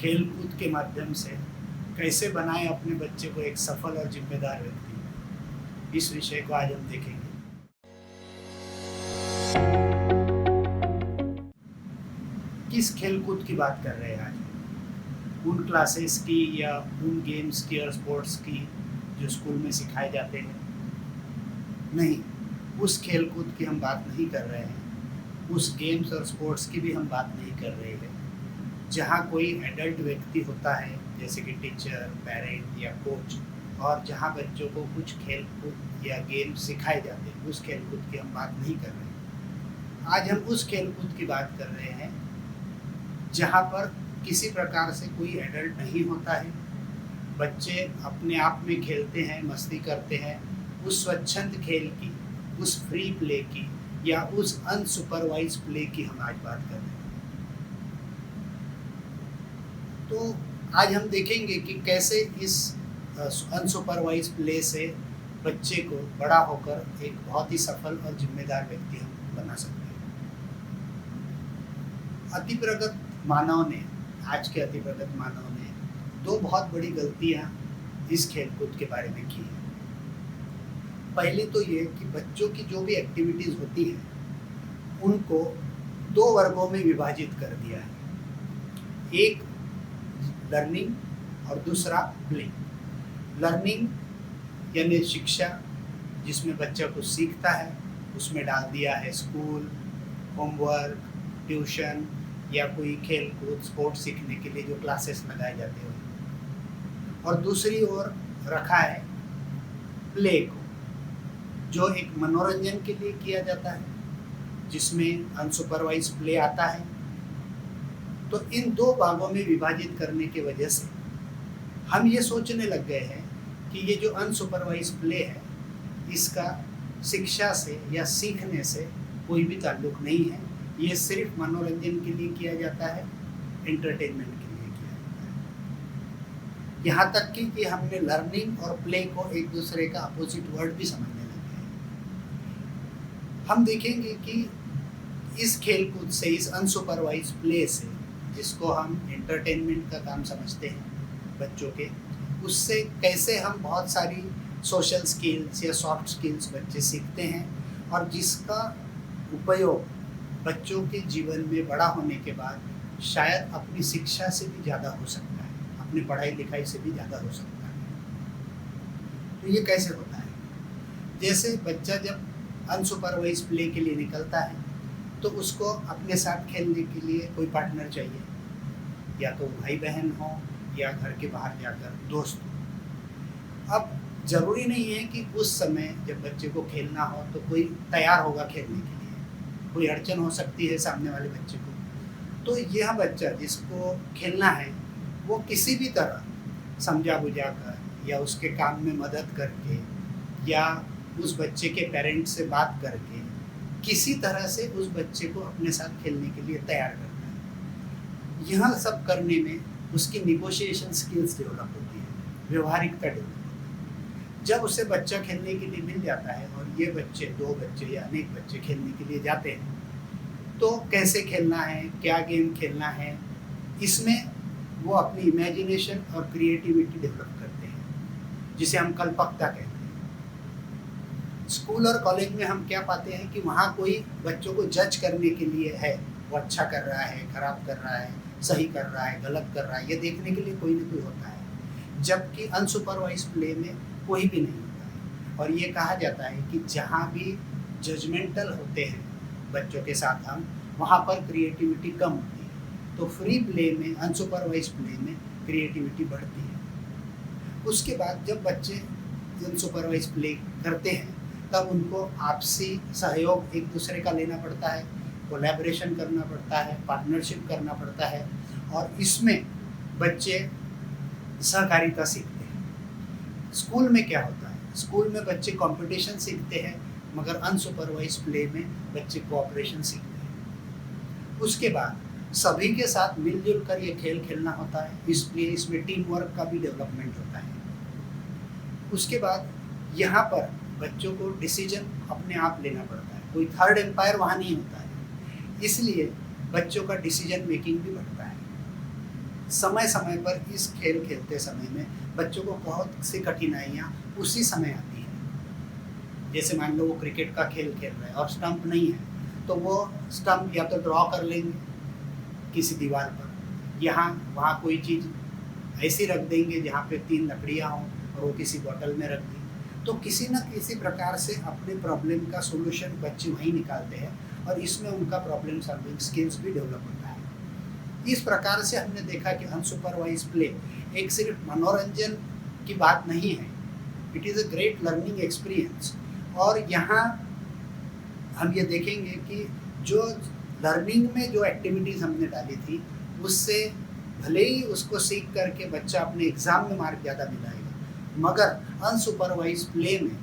खेल-कूद के माध्यम से कैसे बनाएँ अपने बच्चे को एक सफल और ज़िम्मेदार व्यक्ति? इस विषय को आज हम देखेंगे। किस खेल-कूद की बात कर रहे हैं आज? उन क्लासेस की या उन गेम्स की और स्पोर्ट्स की जो स्कूल में सिखाए जाते हैं? नहीं, उस खेल-कूद की हम बात नहीं कर रहे हैं। उस गेम्स और स्पोर्ट्स की भी हम बात नहीं कर रहे हैं, जहाँ कोई एडल्ट व्यक्ति होता है, जैसे कि टीचर, पेरेंट या कोच, और जहाँ बच्चों को कुछ खेल-कूद या गेम सिखाए जाते हैं, उस खेल-कूद की हम बात नहीं कर रहे हैं। आज हम उस खेल-कूद की बात कर रहे हैं, जहाँ पर किसी प्रकार से कोई एडल्ट नहीं होता है। बच्चे अपने आप में खेलते हैं, मस्ती करते हैं। उस स्वच्छंद खेल की, उस फ्री प्ले की या उस अनसुपरवाइज़्ड प्ले की हम आज बात कर रहे हैं। तो आज हम देखेंगे कि कैसे इस अनसुपरवाइज़्ड प्ले से बच्चे को बड़ा होकर एक बहुत ही सफल और ज़िम्मेदार व्यक्ति हम बना सकते हैं। अतिप्रगत मानव ने, आज के अतिप्रगत मानव ने 2 बहुत बड़ी गलतियाँ इस खेल-कूद के बारे में की हैं। पहली तो ये कि बच्चों की जो भी एक्टिविटीज़ होती हैं, उनको 2 वर्गों में विभाजित कर दिया है। एक लर्निंग और दूसरा प्ले। लर्निंग यानी शिक्षा, जिसमें बच्चा कुछ सीखता है, उसमें डाल दिया है स्कूल, होमवर्क, ट्यूशन या कोई खेल-कूद, स्पोर्ट्स सीखने के लिए जो क्लासेस लगाए जाते हैं। और दूसरी ओर रखा है प्ले को, जो एक मनोरंजन के लिए किया जाता है, जिसमें अनसुपरवाइज़्ड प्ले आता है। तो इन 2 भागों में विभाजित करने की वजह से हम ये सोचने लग गए हैं कि ये जो अनसुपरवाइज़्ड प्ले है, इसका शिक्षा से या सीखने से कोई भी ताल्लुक नहीं है। ये सिर्फ मनोरंजन के लिए किया जाता है, एंटरटेनमेंट के लिए किया जाता है। यहाँ तक कि हमने लर्निंग और प्ले को एक दूसरे का अपोजिट वर्ड भी समझने लग गए हैं। हम देखेंगे कि इस खेल-कूद से, इस अनसुपरवाइज़्ड प्ले से, जिसको हम एंटरटेनमेंट का काम समझते हैं बच्चों के, उससे कैसे हम बहुत सारी सोशल स्किल्स या सॉफ्ट स्किल्स बच्चे सीखते हैं, और जिसका उपयोग बच्चों के जीवन में बड़ा होने के बाद शायद अपनी शिक्षा से भी ज़्यादा हो सकता है, अपनी पढ़ाई-लिखाई से भी ज़्यादा हो सकता है। तो ये कैसे होता है? जैसे बच्चा जब अनसुपरवाइज़्ड प्ले के लिए निकलता है, तो उसको अपने साथ खेलने के लिए कोई पार्टनर चाहिए, या तो भाई-बहन हो या घर के बाहर जाकर दोस्त हो। अब ज़रूरी नहीं है कि उस समय जब बच्चे को खेलना हो तो कोई तैयार होगा खेलने के लिए, कोई अड़चन हो सकती है सामने वाले बच्चे को। तो यह बच्चा जिसको खेलना है, वो किसी भी तरह समझा-बुझा कर या उसके काम में मदद करके या उस बच्चे के पेरेंट्स से बात करके किसी तरह से उस बच्चे को अपने साथ खेलने के लिए तैयार करता है। यह सब करने में उसकी नेगोशिएशन स्किल्स डेवलप होती है, व्यवहारिकता डेवलप होती है। जब उसे बच्चा खेलने के लिए मिल जाता है, और ये बच्चे 2 बच्चे या अनेक बच्चे खेलने के लिए जाते हैं, तो कैसे खेलना है, क्या गेम खेलना है, इसमें वो अपनी इमेजिनेशन और क्रिएटिविटी डेवलप करते हैं, जिसे हम कल्पकता कहते हैं। स्कूल और कॉलेज में हम क्या पाते हैं कि वहाँ कोई बच्चों को जज करने के लिए है, वो अच्छा कर रहा है, खराब कर रहा है, सही कर रहा है, गलत कर रहा है, ये देखने के लिए कोई न कोई होता है। जबकि अनसुपरवाइज़्ड प्ले में कोई भी नहीं होता है, और ये कहा जाता है कि जहाँ भी जजमेंटल होते हैं बच्चों के साथ हम, वहाँ पर क्रिएटिविटी कम होती है। तो फ्री प्ले में, अनसुपरवाइज़्ड प्ले में क्रिएटिविटी बढ़ती है। उसके बाद जब बच्चे अनसुपरवाइज़्ड प्ले करते हैं, तब उनको आपसी सहयोग एक दूसरे का लेना पड़ता है, कोलैबोरेशन करना पड़ता है, पार्टनरशिप करना पड़ता है, और इसमें बच्चे सहकारिता सीखते हैं। स्कूल में क्या होता है? स्कूल में बच्चे कंपटीशन सीखते हैं, मगर अनसुपरवाइज़्ड प्ले में बच्चे कोऑपरेशन सीखते हैं। उसके बाद सभी के साथ मिलजुल कर ये खेल खेलना होता है, इसलिए इसमें टीम वर्क का भी डेवलपमेंट होता है। उसके बाद यहाँ पर बच्चों को डिसीजन अपने आप लेना पड़ता है, कोई थर्ड एम्पायर वहाँ नहीं होता है, इसलिए बच्चों का डिसीजन मेकिंग भी बढ़ता है। समय समय पर इस खेल खेलते समय में बच्चों को बहुत सी कठिनाइयाँ उसी समय आती हैं। जैसे मान लो वो क्रिकेट का खेल खेल रहे हैं और स्टंप नहीं है, तो वो स्टंप या तो ड्रॉ कर लेंगे किसी दीवार पर, यहाँ वहाँ कोई चीज़ ऐसी रख देंगे जहाँ पे 3 लकड़ियाँ हों और वो किसी बॉटल में रख दी। तो किसी न किसी प्रकार से अपने प्रॉब्लम का सॉल्यूशन बच्चे वहीं निकालते हैं और इसमें उनका प्रॉब्लम सॉल्विंग स्किल्स भी डेवलप होता है। इस प्रकार से हमने देखा कि अनसुपरवाइज्ड प्ले एक सिर्फ मनोरंजन की बात नहीं है, it is a great learning experience. और यहाँ हम ये देखेंगे कि जो लर्निंग में जो एक्टिविटीज़ हमने डाली थी उससे भले ही उसको सीख करके बच्चा अपने एग्ज़ाम में मार्क ज़्यादा दिलाएगा, मगर अनसुपरवाइज्ड प्ले में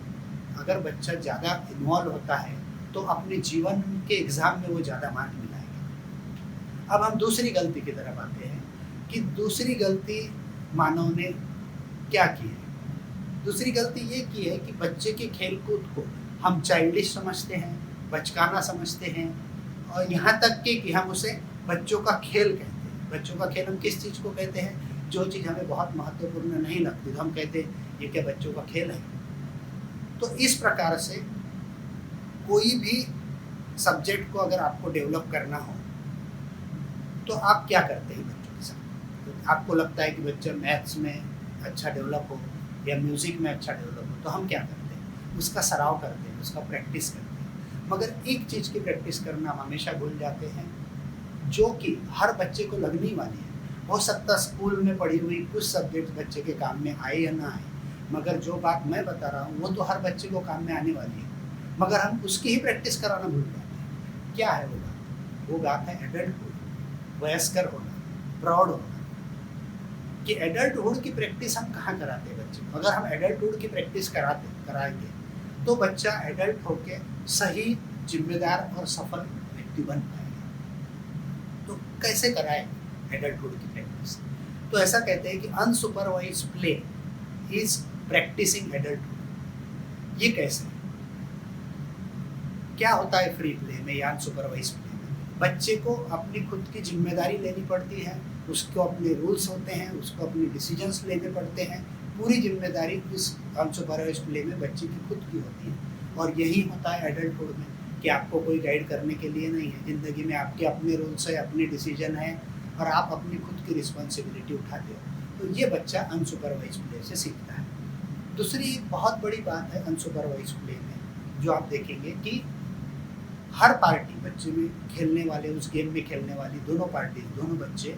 अगर बच्चा ज़्यादा इन्वॉल्व होता है तो अपने जीवन के एग्ज़ाम में वो ज़्यादा मार्क मिलाएगा। अब हम दूसरी गलती की तरफ आते हैं कि दूसरी गलती मानव ने क्या की है। दूसरी गलती ये की है कि बच्चे के खेलकूद को हम चाइल्डिश समझते हैं, बचकाना समझते हैं, और यहाँ तक कि हम उसे बच्चों का खेल कहते हैं। बच्चों का खेल हम किस चीज़ को कहते हैं? जो चीज़ हमें बहुत महत्वपूर्ण नहीं लगती तो हम कहते हैं ये क्या बच्चों का खेल है। तो इस प्रकार से कोई भी सब्जेक्ट को अगर आपको डेवलप करना हो तो आप क्या करते हैं बच्चों के साथ? तो आपको लगता है कि बच्चा मैथ्स में अच्छा डेवलप हो या म्यूज़िक में अच्छा डेवलप हो, तो हम क्या करते हैं? उसका सराव करते हैं, उसका प्रैक्टिस करते हैं। मगर एक चीज़ की प्रैक्टिस करना हम हमेशा भूल जाते हैं जो कि हर बच्चे को लगने वाली है। हो सकता स्कूल में पढ़ी हुई कुछ सब्जेक्ट बच्चे के काम में आए या ना आए, मगर जो बात मैं बता रहा हूँ वो तो हर बच्चे को काम में आने वाली है, मगर हम उसकी ही प्रैक्टिस कराना भूल जाते हैं। क्या है वो बात? वो बात है एडल्टहुड, वयस्कर होना, प्राउड होना। कि एडल्टहुड की प्रैक्टिस हम कहाँ कराते हैं बच्चे को? अगर हम एडल्टहुड की प्रैक्टिस कराएंगे तो बच्चा एडल्ट होके सही, जिम्मेदार और सफल व्यक्ति बन पाएगा। तो कैसे कराएं एडल्टहुड की प्रैक्टिस? तो ऐसा कहते हैं कि unsupervised play is practising adulthood. ये कैसे? क्या होता है फ्री प्ले में या अनसुपरवाइज्ड प्ले में? बच्चे को अपनी खुद की जिम्मेदारी लेनी पड़ती है, उसको अपने रूल्स होते हैं, उसको अपने डिसीजंस लेने पड़ते हैं। पूरी जिम्मेदारी इस अनसुपरवाइज्ड प्ले में बच्चे की खुद की होती है। और यही होता है एडल्टहुड में कि आपको कोई गाइड करने के लिए नहीं है। ज़िंदगी में आपके अपने रूल्स है, अपने डिसीजन है और आप अपनी खुद की रिस्पॉन्सिबिलिटी उठाते हो। तो ये बच्चा अनसुपरवाइज्ड प्ले से सीखता है। दूसरी एक बहुत बड़ी बात है अनसुपरवाइज्ड प्ले में जो आप देखेंगे कि हर पार्टी बच्चे में खेलने वाले, उस गेम में खेलने वाली दोनों पार्टी, दोनों बच्चे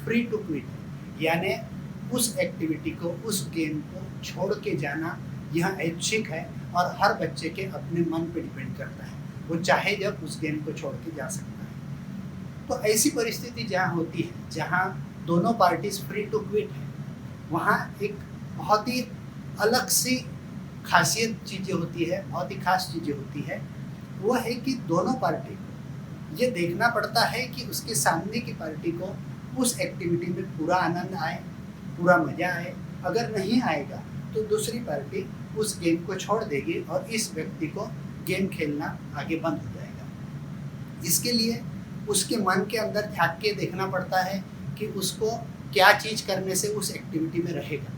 फ्री टू क्विट है, यानी उस एक्टिविटी को, उस गेम को छोड़ के जाना यह ऐच्छिक है और हर बच्चे के अपने मन पे डिपेंड करता है। वो चाहे जब उस गेम को छोड़ के जा सकता है। तो ऐसी परिस्थिति जहाँ होती है, जहाँ दोनों पार्टीज फ्री टू क्विट है, वहाँ एक बहुत ही अलग सी खासियत चीज़ें होती है, बहुत ही खास चीज़ें होती है। वो है कि दोनों पार्टी को ये देखना पड़ता है कि उसके सामने की पार्टी को उस एक्टिविटी में पूरा आनंद आए, पूरा मज़ा आए। अगर नहीं आएगा तो दूसरी पार्टी उस गेम को छोड़ देगी और इस व्यक्ति को गेम खेलना आगे बंद हो जाएगा। इसके लिए उसके मन के अंदर झाँक के देखना पड़ता है कि उसको क्या चीज़ करने से उस एक्टिविटी में रहेगा।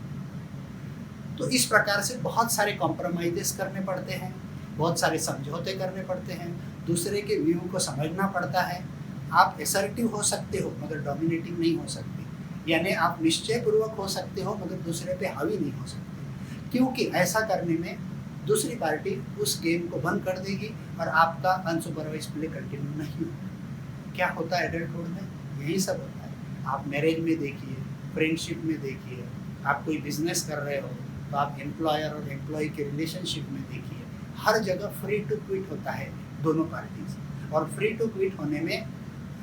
तो इस प्रकार से बहुत सारे कॉम्प्रोमाइज़ेस करने पड़ते हैं, बहुत सारे समझौते करने पड़ते हैं, दूसरे के व्यू को समझना पड़ता है। आप असर्टिव हो सकते हो मगर डोमिनेटिंग नहीं हो सकते, यानी आप निश्चयपूर्वक हो सकते हो मगर दूसरे पे हावी नहीं हो सकते, क्योंकि ऐसा करने में दूसरी पार्टी उस गेम को बंद कर देगी और आपका अनसुपरवाइज्ड प्ले कंटिन्यू नहीं होगा। क्या होता है एडल्टहुड में? यही सब होता है। आप मैरिज में देखिए, फ्रेंडशिप में देखिए, आप कोई बिजनेस कर रहे हो तो आप एम्प्लॉयर और एम्प्लॉय के रिलेशनशिप में देखिए, हर जगह फ्री टू क्विट होता है दोनों पार्टीज। और फ्री टू क्विट होने में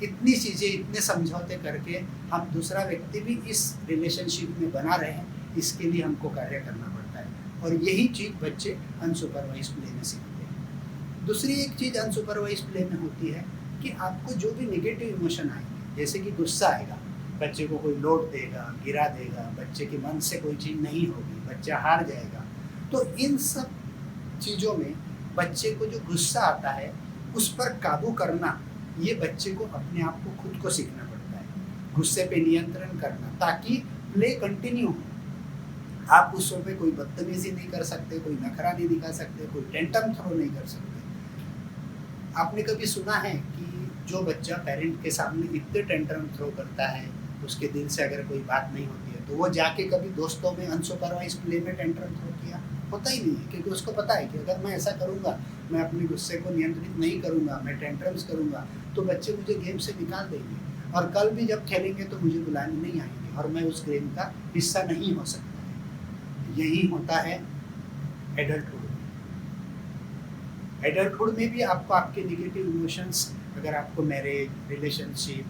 इतनी चीज़ें, इतने समझौते करके हम दूसरा व्यक्ति भी इस रिलेशनशिप में बना रहे हैं, इसके लिए हमको कार्य करना पड़ता है। और यही चीज़ बच्चे अनसुपरवाइज्ड प्ले में सीखते हैं। दूसरी एक चीज़ अनसुपरवाइज्ड प्ले में होती है कि आपको जो भी नेगेटिव इमोशन आएंगे, जैसे कि गुस्सा आएगा, बच्चे को कोई लोट देगा, गिरा देगा, बच्चे के मन से कोई चीज़ नहीं होगी, बच्चा हार जाएगा, तो इन सब चीज़ों में बच्चे को जो गुस्सा आता है उस पर काबू करना, ये बच्चे को अपने आप को खुद को सीखना पड़ता है। गुस्से पे नियंत्रण करना ताकि प्ले कंटिन्यू हो। आप उस समय कोई बदतमीजी नहीं कर सकते, कोई नखरा नहीं दिखा सकते, कोई टेंटम थ्रो नहीं कर सकते। आपने कभी सुना है कि जो बच्चा पेरेंट के सामने इतने टेंटम थ्रो करता है, उसके दिल से अगर कोई बात नहीं होती है तो वो जाके कभी दोस्तों में अनसुपरवाइज प्ले में टेंटम थ्रो किया? होता ही नहीं है, क्योंकि उसको पता है कि अगर मैं ऐसा करूँगा, मैं अपने गुस्से को नियंत्रित नहीं करूँगा, मैं टेंट्रम्स करूँगा, तो बच्चे मुझे गेम से निकाल देंगे और कल भी जब खेलेंगे तो मुझे बुलाने नहीं आएंगे और मैं उस गेम का हिस्सा नहीं हो सकता है। यही होता है एडल्टहुड में। एडल्टहुड में भी आपको आपके नेगेटिव इमोशंस, अगर आपको मैरिज, रिलेशनशिप,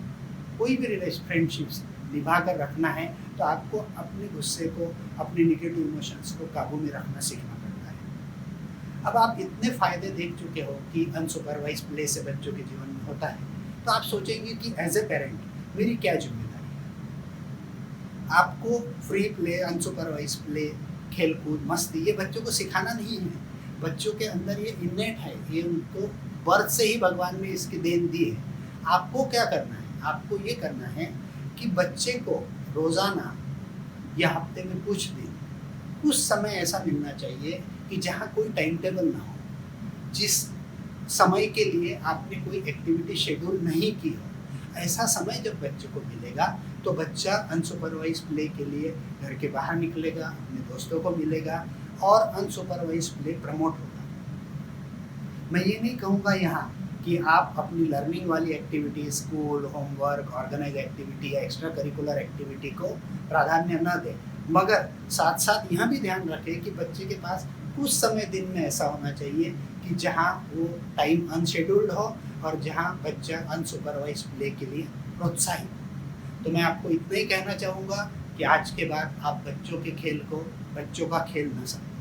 कोई भी फ्रेंडशिप्स निभा कर रखना है तो आपको अपने गुस्से को, अपने नेगेटिव इमोशंस को काबू में रखना सीखना पड़ता है। अब आप इतने फ़ायदे देख चुके हो कि अनसुपरवाइज प्ले से बच्चों के जीवन में होता है, तो आप सोचेंगे कि एज ए पेरेंट मेरी क्या जिम्मेदारी है। आपको फ्री प्ले, अनसुपरवाइज प्ले, खेलकूद, मस्ती, ये बच्चों को सिखाना नहीं है। बच्चों के अंदर ये इन्नेट है, ये उनको बर्थ से ही भगवान ने इसकी देन दी है। आपको क्या करना है? आपको ये करना है कि बच्चे को रोज़ाना या हफ्ते में कुछ दिन, कुछ समय ऐसा मिलना चाहिए कि जहाँ कोई टाइम टेबल ना हो, जिस समय के लिए आपने कोई एक्टिविटी शेड्यूल नहीं की हो। ऐसा समय जब बच्चे को मिलेगा तो बच्चा अनसुपरवाइज प्ले के लिए घर के बाहर निकलेगा, अपने दोस्तों को मिलेगा और अनसुपरवाइज प्ले प्रमोट होगा। मैं ये नहीं कहूँगा यहाँ कि आप अपनी लर्निंग वाली activity, school, homework, organise activity या एक्स्ट्रा करिकुलर एक्टिविटी को प्राधान्य न दें, मगर साथ साथ यह भी ध्यान रखें कि बच्चे के पास कुछ समय दिन में ऐसा होना चाहिए कि जहाँ वो टाइम अनशेड्यूल्ड हो और जहाँ बच्चा अनसुपरवाइज प्ले के लिए प्रोत्साहित हो। तो मैं आपको इतना ही कहना चाहूँगा कि आज के बाद आप बच्चों के खेल को बच्चों का खेल न समझें।